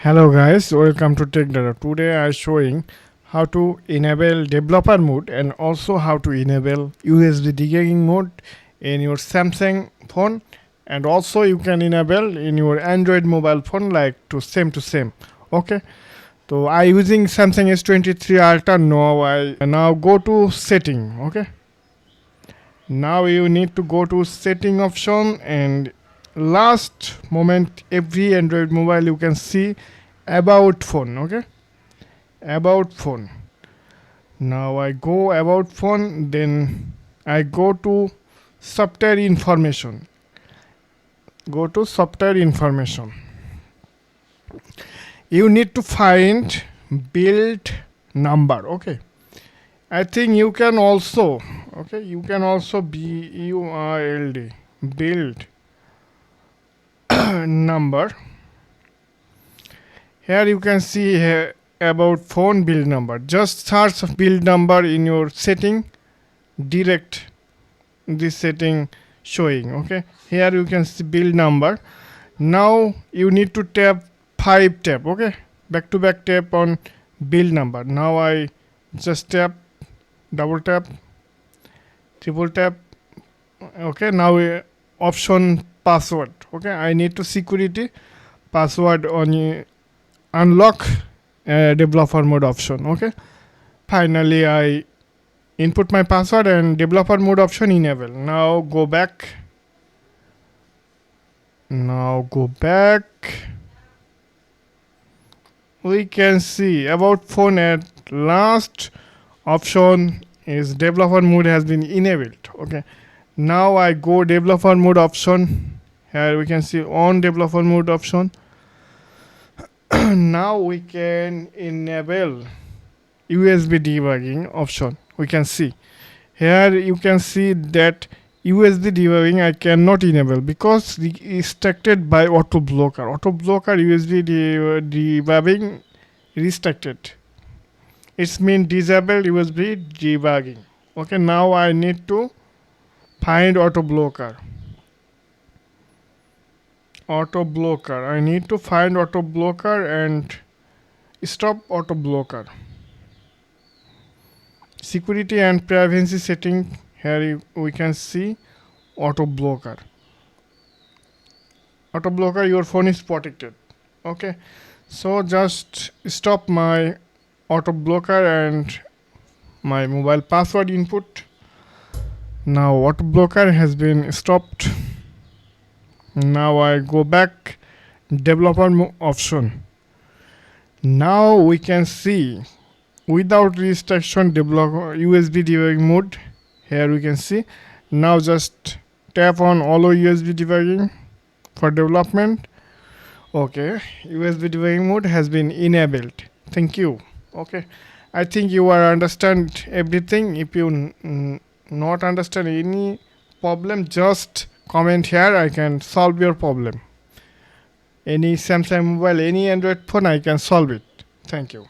Hello guys, welcome to Techdada. Today I am showing how to enable developer mode and also how to enable USB debugging mode in your Samsung phone, and also you can enable in your Android mobile phone like to same. Okay, so I using Samsung S23 Ultra. Now I now go to setting. Okay, now you need to go to setting option, and last moment every Android mobile you can see about phone. Okay, about phone. Now I go about phone, then I go to software information. Go to software information. You need to find build number. Okay, I think you can also, okay, you can also BURLD build number. Here you can see here about phone build number. Just search build number in your setting, direct this setting showing. Okay, here you can see build number. Now you need to tap 5 tab. Okay, back to back tap on build number. Now I just tap, double tap, triple tap. Okay, now option password. Okay, I need to security password on unlock developer mode option. Okay, finally I input my password and developer mode option enable. Now go back. We can see about phone at last option is developer mode has been enabled. Okay, now I go developer mode option. Here we can see on developer mode option. Now we can enable USB debugging option. We can see here, you can see that USB debugging I cannot enable because restricted by auto blocker. Auto blocker USB debugging restricted. It's mean disable USB debugging. Okay, now I need to find auto blocker. I need to find auto blocker and stop auto blocker. Security and privacy setting. Here we can see auto blocker. Auto blocker, your phone is protected. Okay, so just stop my auto blocker and my mobile password input. Now auto blocker has been stopped. Now I go back developer option. Now we can see without restriction developer USB debugging mode. Here we can see. Now just tap on allow USB debugging for development. Okay, USB debugging mode has been enabled. Thank you. Okay, I think you are understand everything. If you not understand any problem, just comment here. I can solve your problem. Any Samsung mobile, any Android phone, I can solve it. Thank you.